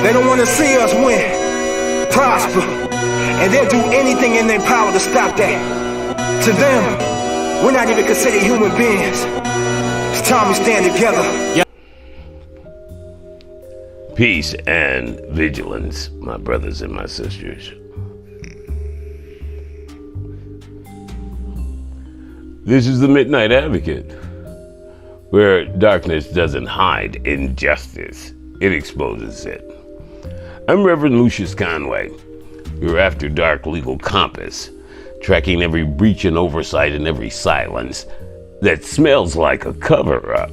They don't want to see us win, prosper, and they'll do anything in their power to stop that. To them, we're not even considered human beings. It's time we stand together. Peace and vigilance, my brothers and my sisters. This is the Midnight Advocate, where darkness doesn't hide injustice, it exposes it. I'm Reverend Lucious Conway, your After Dark legal compass, tracking every breach and oversight and every silence that smells like a cover-up.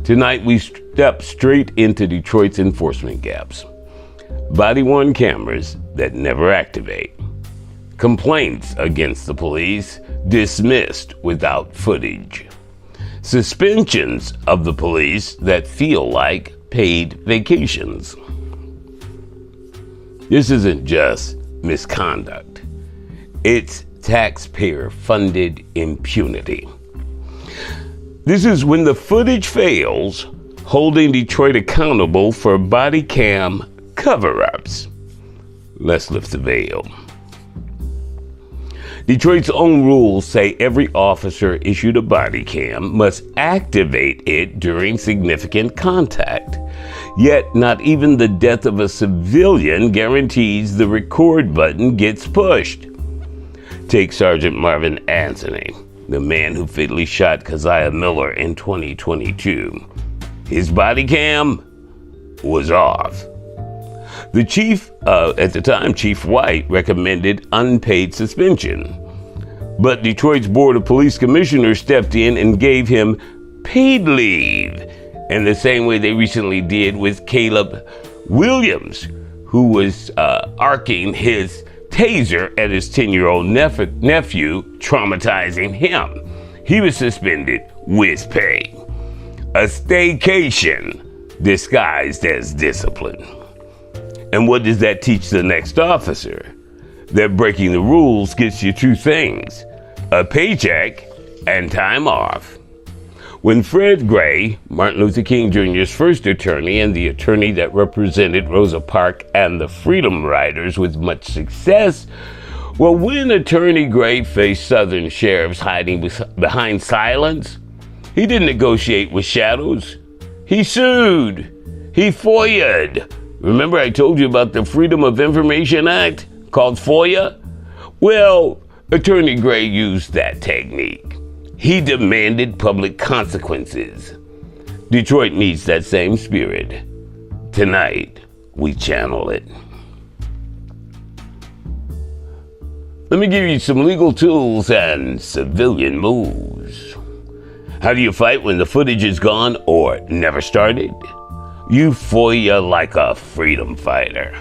Tonight we step straight into Detroit's enforcement gaps. Body-worn cameras that never activate. Complaints against the police dismissed without footage. Suspensions of the police that feel like paid vacations. This isn't just misconduct. It's taxpayer-funded impunity. This is when the footage fails, holding Detroit accountable for body cam cover-ups. Let's lift the veil. Detroit's own rules say every officer issued a body cam must activate it during significant contact. Yet not even the death of a civilian guarantees the record button gets pushed. Take Sergeant Marvin Anthony, the man who fatally shot Keziah Miller in 2022. His body cam was off. The chief, at the time, Chief White, recommended unpaid suspension. But Detroit's Board of Police Commissioners stepped in and gave him paid leave, in the same way they recently did with Caleb Williams, who was arcing his taser at his 10-year-old nephew, traumatizing him. He was suspended with pay. A staycation disguised as discipline. And what does that teach the next officer? That breaking the rules gets you two things: a paycheck and time off. When Fred Gray, Martin Luther King Jr.'s first attorney and the attorney that represented Rosa Parks and the Freedom Riders with much success, when Attorney Gray faced Southern sheriffs hiding behind silence, he didn't negotiate with shadows. He sued. He FOIA'd. Remember I told you about the Freedom of Information Act called FOIA? Well, Attorney Gray used that technique. He demanded public consequences. Detroit needs that same spirit. Tonight, we channel it. Let me give you some legal tools and civilian moves. How do you fight when the footage is gone or never started? You FOIA like a freedom fighter.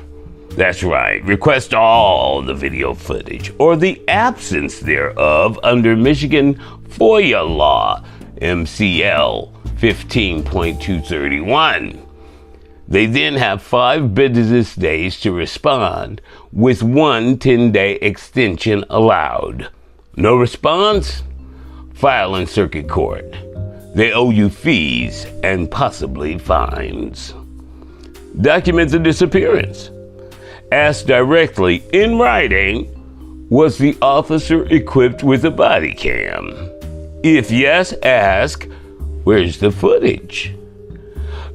That's right, request all the video footage or the absence thereof under Michigan FOIA law, MCL 15.231. They then have 5 business days to respond, with 1 10-day extension allowed. No response? File in circuit court. They owe you fees and possibly fines. Document the disappearance. Ask directly in writing, was the officer equipped with a body cam? If yes, ask, where's the footage?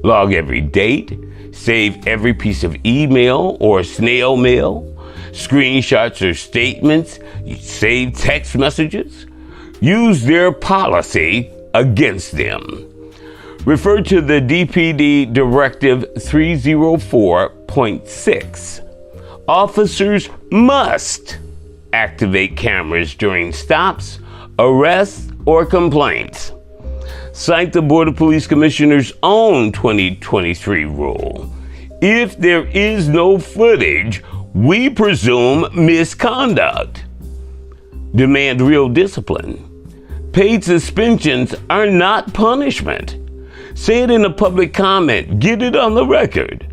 Log every date, save every piece of email or snail mail, screenshots or statements, save text messages. Use their policy against them. Refer to the DPD Directive 304.6. Officers must activate cameras during stops, arrests, or complaints. Cite the Board of Police Commissioners' own 2023 rule. If there is no footage, we presume misconduct. Demand real discipline. Paid suspensions are not punishment. Say it in a public comment. Get it on the record.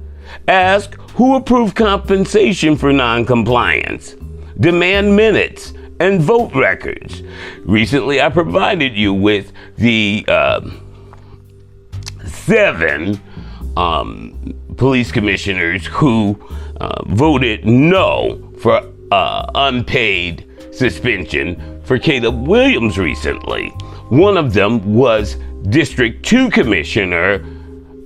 Ask who approved compensation for non-compliance. Demand minutes and vote records. Recently, I provided you with the 7 police commissioners who voted no for unpaid suspension for Caleb Williams recently. One of them was District 2 Commissioner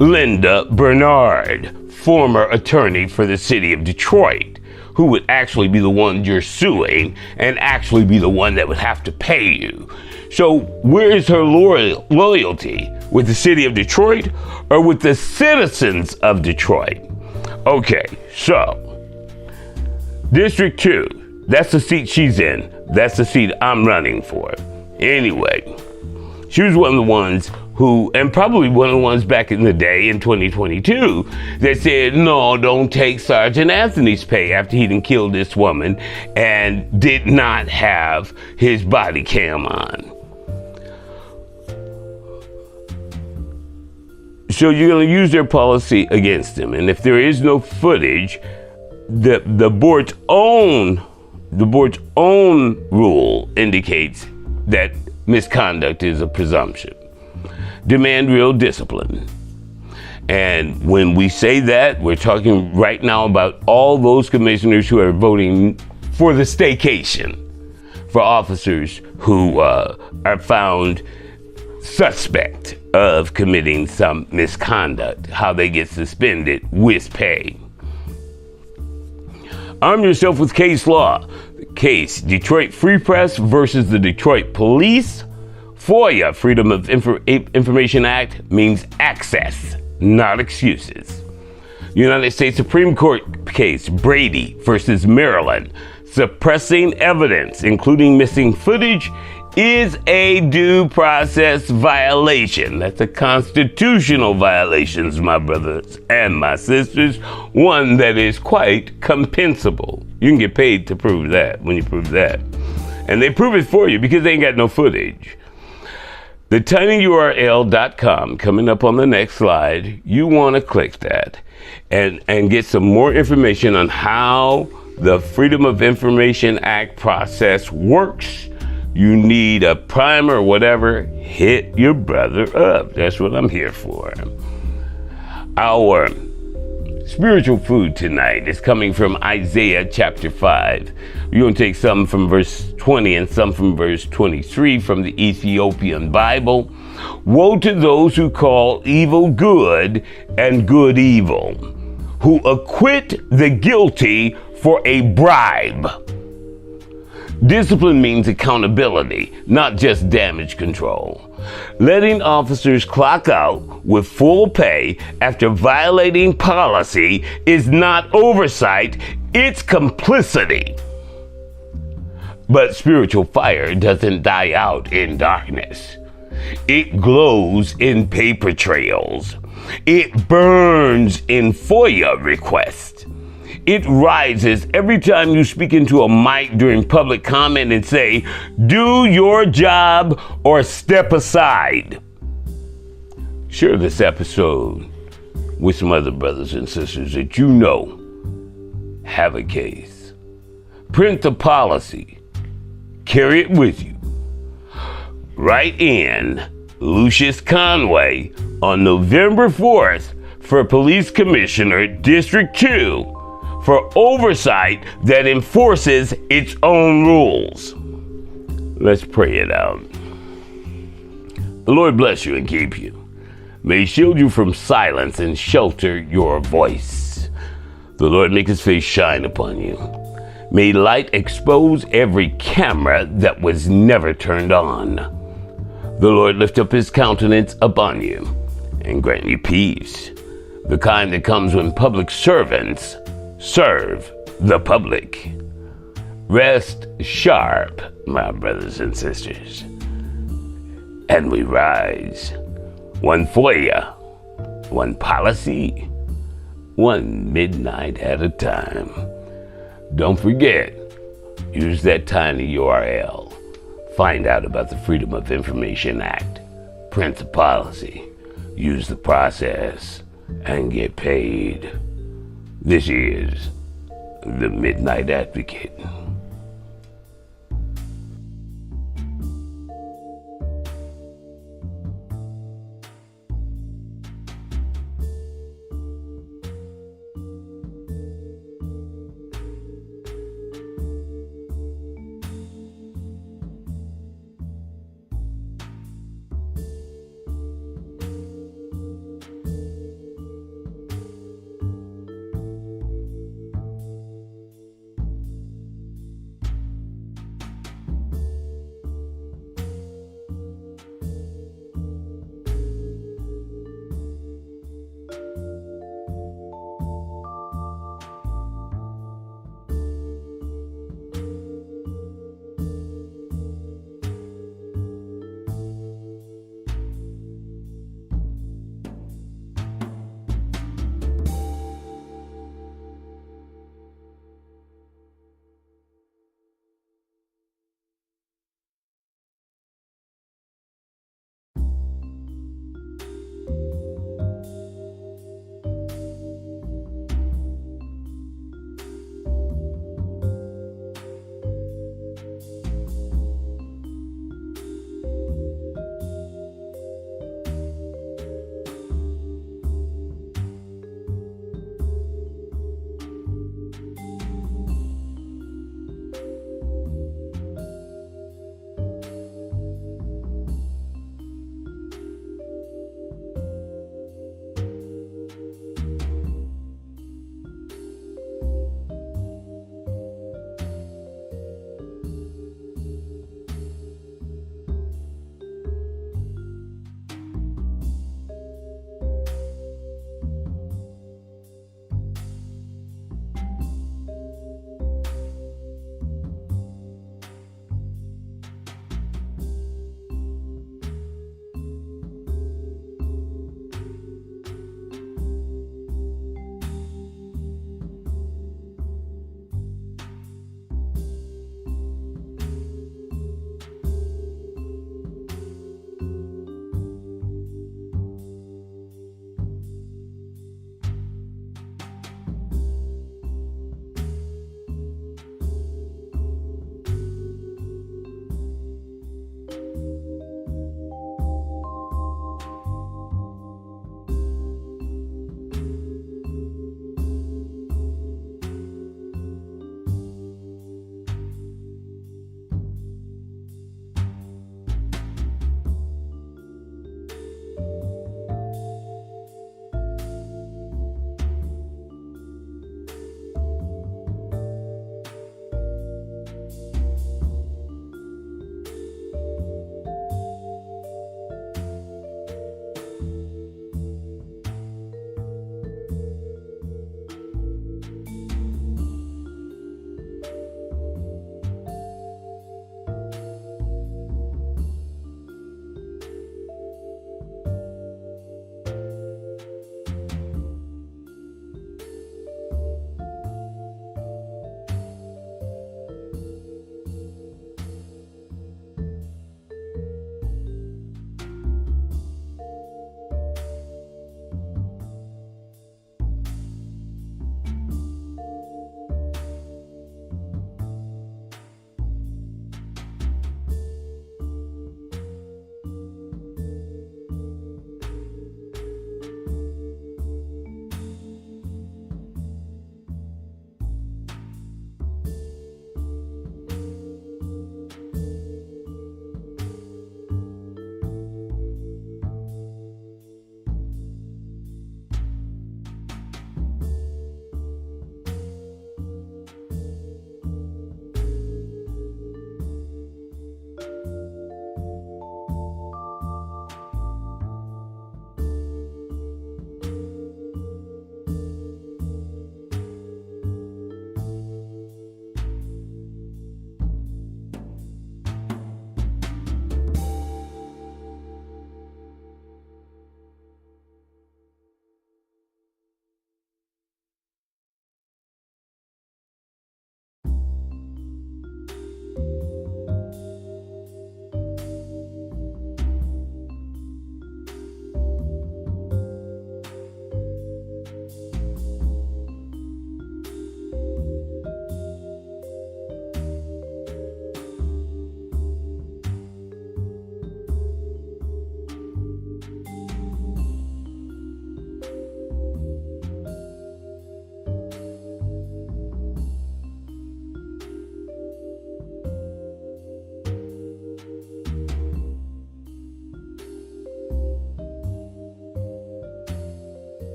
Linda Bernard, former attorney for the city of Detroit, who would actually be the one you're suing and actually be the one that would have to pay you. So where is her loyalty? With the city of Detroit or with the citizens of Detroit? Okay, so District 2, that's the seat she's in. That's the seat I'm running for. Anyway, she was one of the ones who, and probably one of the ones back in the day in 2022, that said, no, don't take Sergeant Anthony's pay after he done killed this woman and did not have his body cam on. So you're going to use their policy against him. And if there is no footage, the board's own rule indicates that misconduct is a presumption. Demand real discipline. And when we say that, we're talking right now about all those commissioners who are voting for the staycation, for officers who are found suspect of committing some misconduct, how they get suspended with pay. Arm yourself with case law. Case Detroit Free Press versus the Detroit Police. FOIA, Freedom of Information Act, means access, not excuses. United States Supreme Court case Brady versus Maryland. Suppressing evidence, including missing footage, is a due process violation. That's a constitutional violation, my brothers and my sisters. One that is quite compensable. You can get paid to prove that when you prove that. And they prove it for you because they ain't got no footage. TheTinyURL.com, coming up on the next slide. You want to click that and get some more information on how the Freedom of Information Act process works. You need a primer or whatever, hit your brother up. That's what I'm here for. Our spiritual food tonight is coming from Isaiah chapter 5. We're going to take some from verse 20 and some from verse 23 from the Ethiopian Bible. Woe to those who call evil good and good evil, who acquit the guilty for a bribe. Discipline means accountability, not just damage control. Letting officers clock out with full pay after violating policy is not oversight, it's complicity. But spiritual fire doesn't die out in darkness. It glows in paper trails. It burns in FOIA requests. It rises every time you speak into a mic during public comment and say, do your job or step aside. Share this episode with some other brothers and sisters that you know have a case. Print the policy. Carry it with you. Write in Lucious Conway on November 4th for Police Commissioner District 2 for oversight that enforces its own rules. Let's pray it out. The Lord bless you and keep you. May He shield you from silence and shelter your voice. The Lord make His face shine upon you. May light expose every camera that was never turned on. The Lord lift up His countenance upon you and grant you peace, the kind that comes when public servants serve the public. Rest sharp, my brothers and sisters. And we rise. One FOIA, one policy, one midnight at a time. Don't forget, use that tiny URL. Find out about the Freedom of Information Act. Print the policy. Use the process and get paid. This is the Midnight Advocate.